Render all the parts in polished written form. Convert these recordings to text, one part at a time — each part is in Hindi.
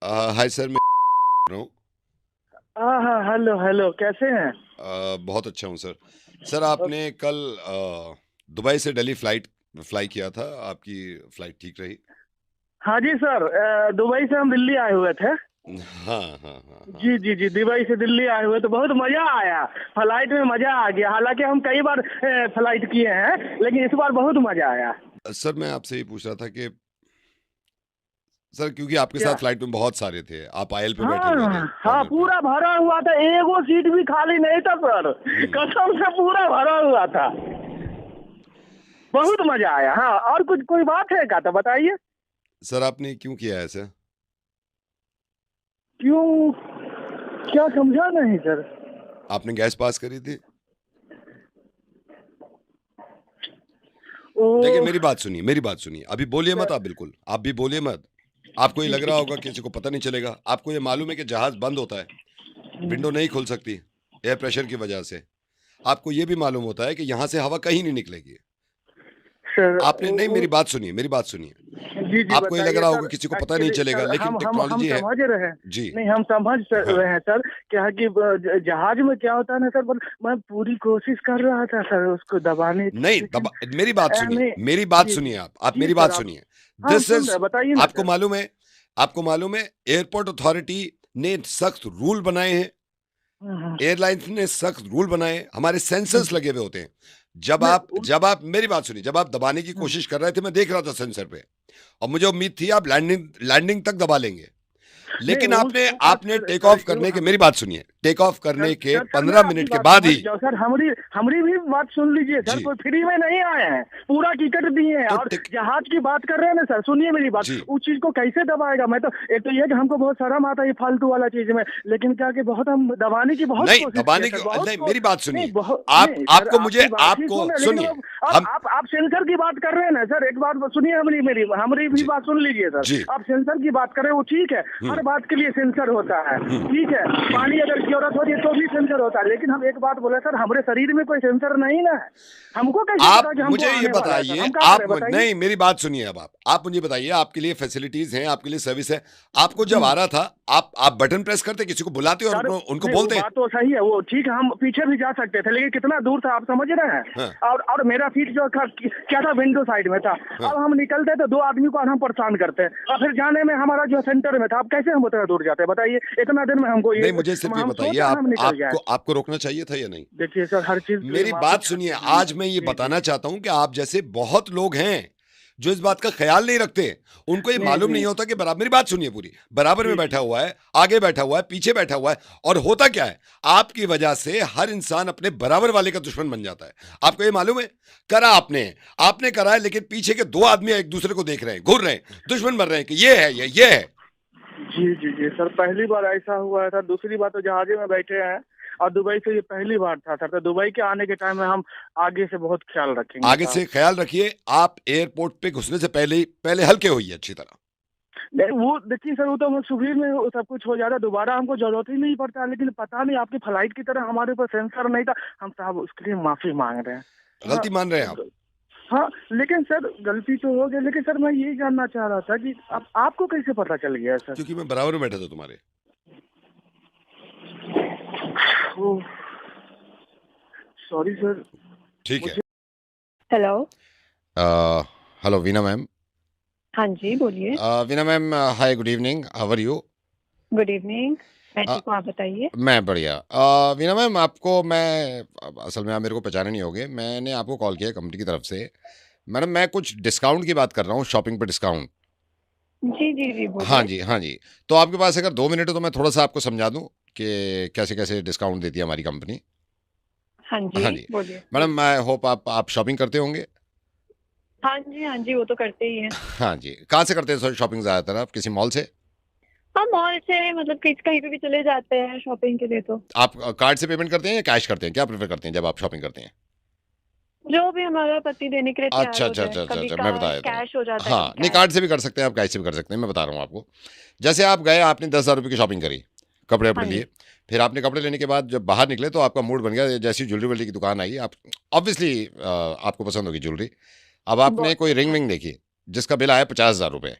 हाय सर, मैं रहा हूँ। हाँ हाँ, हेलो हेलो, कैसे हैं? बहुत अच्छा हूँ सर। सर आपने कल दुबई से दिल्ली फ्लाई किया था, आपकी फ्लाइट ठीक रही? हाँ जी सर, दुबई से हम दिल्ली आए हुए थे। हाँ, हाँ, हाँ, हाँ। जी जी जी, दुबई से दिल्ली आए हुए तो बहुत मजा आया। फ्लाइट में मजा आ गया। हालांकि हम कई बार फ्लाइट किए हैं, लेकिन इस बार बहुत मजा आया। सर मैं आपसे ये पूछ रहा था कि सर क्योंकि आपके साथ क्या? फ्लाइट में बहुत सारे थे, आप आयल पे बैठे हुए थे हाँ हाँ, कॉर्नर पे। पूरा भरा हुआ था, एगो सीट भी खाली नहीं था सर। हुँ। कसम से पूरा भरा हुआ था। बहुत मजा आया। हाँ, और कुछ कोई बात है क्या तो बताइए। सर आपने क्यों किया ऐसा? क्यों? क्या समझा नहीं सर। आपने गैस पास करी थी? ओ। देखिए मेरी बात सुनिए, अभी बोलिए मत आप बिल्कुल, आप भी बोलिए मत। आपको ये लग रहा होगा किसी को पता नहीं चलेगा, आपको ये मालूम है कि जहाज़ बंद होता है, विंडो नहीं खुल सकती, एयर प्रेशर की वजह से। आपको ये भी मालूम होता है कि यहाँ से हवा कहीं नहीं निकलेगी। सर आपने नहीं मेरी बात सुनिए। जी जी, आपको ये लग बताइए रहा होगा सर। किसी को पता नहीं एक्चुअली चलेगा, सर, लेकिन हम टेक्नोलॉजी है। समझ रहे हैं। जी, नहीं, हम समझ हाँ। रहे हैं सर। क्या है कि जहाज में क्या होता है ना सर, मैं पूरी कोशिश कर रहा था सर उसको दबाने की, नहीं लेकिन नहीं। मेरी बात जी सुनिए जी आप जी मेरी सर, बात आप। सुनिए। हाँ, हम दिस सुन रहे इज़ हैं, बताइए ना आपको सर। मालूम है एयरपोर्ट अथॉरिटी ने सख्त रूल बनाए हैं। हाँ, एयरलाइंस ने सख्त रूल बनाए, हमारे सेंसर्स हाँ। लगे हुए होते हैं। मैं जब आप मेरी बात सुनिए, जब आप दबाने की कोशिश कर रहे थे, मैं देख रहा था सेंसर पे और मुझे उम्मीद थी आप लैंडिंग तक दबा लेंगे। नहीं, लेकिन आपने उस बात आपने टेक सर ऑफ करने के मेरी बात सुनिए, टेक ऑफ सर करने के सर सर, मैं 15 आपकी मिनट के बात बाद समझ ही गया हूँ सर। हमारी हमारी भी बात सुन लीजिए सर। जी, कोई फ्री में नहीं आए हैं, पूरा टिकट दिए हैं। तो और टिक जहाज की बात कर रहे हैं ना सर, सुनिए मेरी बात। जी, उस चीज को कैसे दबाएगा? मैं तो, एक तो ये कि हमको बहुत शर्म आता है ये फालतू वाला चीज में, लेकिन क्या कि बहुत हम दबाने की बहुत नहीं कोशिश किए दबाने की सर, बहुत नहीं को। मेरी बात नहीं, सुनिए। बहुत आप नहीं सर, आपको मुझे आपकी बात ही आपको सुन रहे, लेकिन सुनिए, वो। अब हम आप सेंसर की बात कर रहे हैं ना सर, एक बात सुनिए। हमारी मेरी हमारी भी जी, बात सुन लीजिए सर। जी, आप सेंसर की बात कर रहे हैं, वो ठीक है। हुँ, हर बात के लिए सेंसर होता है, हुँ, ठीक है। हुँ। पानी अगर जरूरत होती है तो भी सेंसर होता है, लेकिन हम एक बात बोले सर, हमारे शरीर में कोई सेंसर नहीं ना है। हमको कैसे आप पता कि हमको मुझे ये आने वाला है सर? बताइए, हम क्या आप करें बताइए। नहीं मेरी बात सुनिए अब आप मुझे बताइए, आपके लिए फैसिलिटीज़ हैं, आपके लिए सर्विस है। आपको जब आ हम्म। रहा था, आप बटन प्रेस करते, किसी को बुलाते और सर, उनको नहीं, वो बोलते? बात तो सही है, वो ठीक है। हम पीछे भी जा सकते थे, लेकिन कितना दूर था आप समझ रहे हैं। हाँ, और मेरा सीट जो था क्या था, विंडो साइड में था। हाँ। अब हम निकलते तो दो आदमी को और हम परेशान करते हैं, और फिर जाने में हमारा जो सेंटर में था, अब कैसे हम उतना दूर जाते हैं बताइए। इतना दिन में हमको ये, नहीं मुझे सिर्फ़ ये हम बताइए, सोचा हम निकल जाए। आपको रोकना चाहिए था या नहीं? देखिए सर, हर चीज के लिए मेरी माफी बात सुनिए, चाहते हैं हम। आज मैं ये जी जी। बताना चाहता हूँ कि आप जैसे बहुत लोग हैं, जो इस बात का ख़्याल नहीं रखते। उनको ये नहीं मालूम जी नहीं होता कि मेरी बात सुनिए पूरी, बराबर में जी बैठा जी। हुआ है, आगे बैठा हुआ है, पीछे बैठा हुआ है और होता क्या है, आपकी वजह से हर इंसान अपने बराबर वाले का दुश्मन बन जाता है। आपको ये मालूम है? करा आपने करा है, लेकिन पीछे के 2 आदमी एक दूसरे को देख रहे हैं, घूर रहे हैं, दुश्मन बन रहे हैं कि ये है। जी जी जी सर, पहली बार ऐसा हुआ था। दूसरी बात तो जहाजे में बैठे हैं, और दुबई से ये पहली बार था सर। तो दुबई के आने के टाइम में हम आगे से बहुत ख्याल रखेंगे आगे साहब। से ख़्याल रखिए, आप एयरपोर्ट पे घुसने से पहले हल्के होइए अच्छी तरह। नहीं, वो देखिए सर, वो तो हम सुबह में वो सब कुछ हो जाता, दोबारा हमको जरूरत ही नहीं पड़ता। लेकिन पता नहीं, आपकी फ्लाइट की तरह हमारे ऊपर सेंसर नहीं था। हम साहब उसके लिए माफी मांग रहे हैं। हाँ। गलती मान रहे हैं आप? हाँ, लेकिन सर गलती तो हो गई, लेकिन सर मैं यही जानना चाह रहा था कि आपको कैसे पता चल गया सर? क्योंकि मैं बराबर में बैठा था तुम्हारे। Oh, sorry sir. ठीक है। मुझे। Hello. Uh, hello Veena ma'am. हाँ जी, बोलिए। Veena ma'am, hi, good evening, how are you? Good evening. मैं अ, ठीक हूँ, आप बताइए। मैं बढ़िया। वीना मैम, असल में आप मेरे को पहचाने नहीं होंगे, मैंने आपको कॉल किया है कंपनी की तरफ से। मैडम मैं कुछ डिस्काउंट की बात कर रहा हूँ, शॉपिंग पे डिस्काउंट। जी, जी, जी, हाँ बोलिए। जी, हाँ जी। तो आपके पास अगर 2 मिनट है तो मैं थोड़ा-सा आपको समझा दूँ कि कैसे-कैसे डिस्काउंट देती है हमारी कंपनी। हाँ जी, हाँ जी। बोलिए। मैडम आई होप आप शॉपिंग करते होंगे? हाँ जी, वो तो करते ही हैं। हाँ जी। कहाँ से करते हैं सर शॉपिंग ज़्यादातर आप? किसी मॉल से? हाँ, मॉल से मतलब कहीं पे भी चले जाते हैं शॉपिंग के लिए तो। आप कार्ड से पेमेंट करते हैं या कैश करते हैं? क्या प्रेफ़र करते हैं जब आप शॉपिंग करते हैं? जो भी हमारा पति देने के लिए तैयार अच्छा, हो अच्छा, जाए। अच्छा, अच्छा, कभी अच्छा, का मैं बता देता हूँ। कैश हो जाता है, कभी हाँ, नहीं कैश। कार्ड से भी कर सकते हैं आप, कैश से भी कर सकते हैं, मैं बता रहा हूँ आपको। जैसे आप गए, आपने ₹10,000 की शॉपिंग करी, हाँ कपड़े-वपड़े जी। लिए, फिर आपने कपड़े लेने के बाद जब बाहर निकले तो आपका मूड बन गया, जैसे ही ज्वेलरी-वुलरी की दुकान आई, आप ऑब्वियसली आपको पसंद होगी ज्वेलरी। अब आपने बहुत कोई हाँ रिंग-विंग जी। देखी, जिसका बिल आया ₹50,000।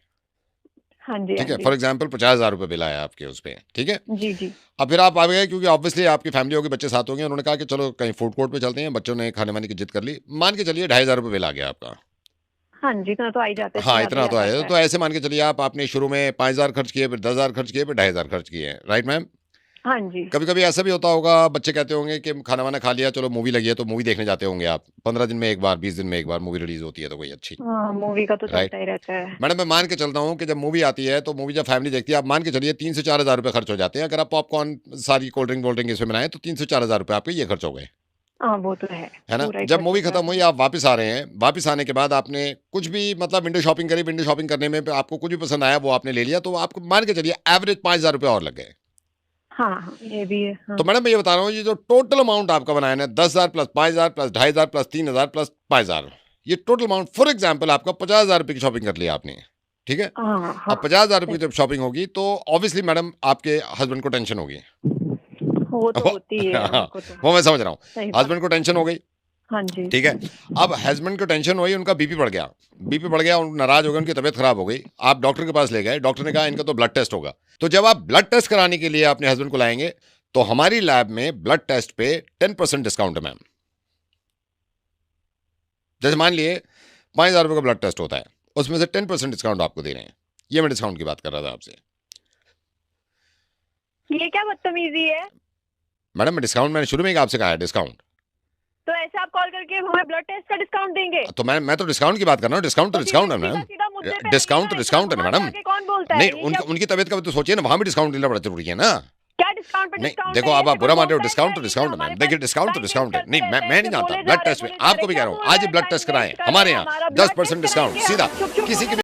हाँ जी, ठीक हाँ है, फॉर जी। एग्जाम्पल 50,000 रुपये बिल आया आपके उस पे, ठीक है। जी, जी। अब फिर आप आ गए क्योंकि ऑब्वियसली आपकी फैमिली होगी, बच्चे साथ होंगे, उन्होंने कहा कि चलो कहीं फूड कोर्ट पे चलते हैं, बच्चों ने खाने वाने की जिद कर ली, मान के चलिए 2,500 रुपये बिल आ गया आपका। हाँ जी, इतना तो आ ही जाता है, इससे हाँ, ज़्यादा ही इतना आ तो आया, जाता है। तो ऐसे मान के चलिए आपने शुरू में 5,000 खर्च किए, फिर 10,000 खर्च किए, फिर 2,500 खर्च किए, राइट मैम? हाँ जी। कभी-कभी ऐसा भी होता होगा, बच्चे कहते होंगे कि खाना-वाना खा लिया, चलो मूवी लगी है, तो मूवी देखने जाते होंगे आप। 15 दिन में 1 बार, 20 दिन में 1 बार मूवी रिलीज़ होती है तो कोई अच्छी, हाँ, मूवी का तो राइट? चलता ही रहता है। मैडम मैं मान के चलता हूँ कि जब मूवी आती है, तो मूवी जब फैमिली देखती है, आप मान के चलिए 3 से 4,000 रुपए खर्च हो जाते हैं। अगर आप पॉपकॉर्न, सारी कोल्ड ड्रिंक वोल्ड ड्रिंक इसमें बनाएँ, तो 3 से 4,000 रुपए आपके ये खर्च हो गए, हाँ, वो तो है। है ना? पूरा ही जब खर्च मूवी हो खत्म हुई, जाता है। आप वापस आ रहे हैं, वापस आने के बाद आपने कुछ भी मतलब विंडो शॉपिंग करी, विंडो शॉपिंग करने में आपको कुछ भी पसंद आया, वो आपने ले लिया, तो आपको मान के चलिए एवरेज 5,000 रुपए और लग गए। हाँ, हाँ, ये भी है। हाँ। तो मैडम मैं ये बता रहा हूँ, ये जो टोटल अमाउंट आपका बनाया ना, 10,000 प्लस 5,000 प्लस 2,500 प्लस 3,000 प्लस 5,000, ये टोटल अमाउंट फॉर एग्जाम्पल आपका 50,000 रुपए की शॉपिंग कर लिया आपने, ठीक है। हाँ, अब हाँ। 50,000 रुपए सही। की जब शॉपिंग होगी, तो ऑब्वियसली मैडम आपके हस्बैंड को टेंशन होगी। वो तो वो होती है उनको तो। वो मैं समझ रहा हूँ, सही बात। हस्बैंड को टेंशन हो गई, हाँ जी। ठीक है। अब हस्बैंड को टेंशन हुई, उनका बीपी बढ़ गया, बीपी बढ़ गया, नाराज हो गए, उनकी तबीयत खराब हो गई। आप डॉक्टर के पास ले गए, डॉक्टर ने कहा इनका तो ब्लड टेस्ट होगा। तो जब आप ब्लड टेस्ट कराने के लिए अपने हस्बैंड को लाएंगे, तो हमारी लैब में ब्लड टेस्ट पे 10% डिस्काउंट है मैम। जैसे मान लिए 5,000 रुपए का ब्लड टेस्ट होता है, उसमें से 10% डिस्काउंट आपको दे रहे हैं। ये मैं डिस्काउंट की बात कर रहा था आपसे। ये क्या बदतमीजी है? मैडम मैं डिस्काउंट, मैंने शुरू में ही आपसे कहा है डिस्काउंट। तो ऐसे आप कॉल करके हमें ब्लड टेस्ट का डिस्काउंट देंगे? तो मैं तो डिस्काउंट की बात कर रहा हूँ, डिस्काउंट तो डिस्काउंट है मैम, सीधा मुद्दे पे डिस्काउंट तो रहिएगा, डिस्काउंट है वहाँ मैडम। जाके कौन बोलता है? नहीं, ये क्या उनकी तबीयत का भी तो सोचिए ना, वहां भी डिस्काउंट देना बड़ा जरूरी है ना। क्या डिस्काउंट पे नहीं डिस्काउंट देखो, है? अब आप ऐसे बुरा कोई मान रहे हो, बोलता है डिस्काउंट तो क्या? डिस्काउंट है हमारे मैम। देखिए पास डिस्काउंट तो टाइम डिस्काउंट है, वेस्ट नहीं करते मैं नहीं रहते हैं, जानता। बोले जा ब्लड रहे हैं, टेस्ट में बोले जा आपको रहे भी हैं, कह रहा हूँ, क्या आज ही बोल ब्लड रहे टेस्ट हैं? कराएं टाइम हमारे वेस्ट यहाँ, कर रहे हैं, हमारा 10% ब्लड टेस्ट डिस्काउंट कराएंगे, सीधा। चुप चुप किसी की भी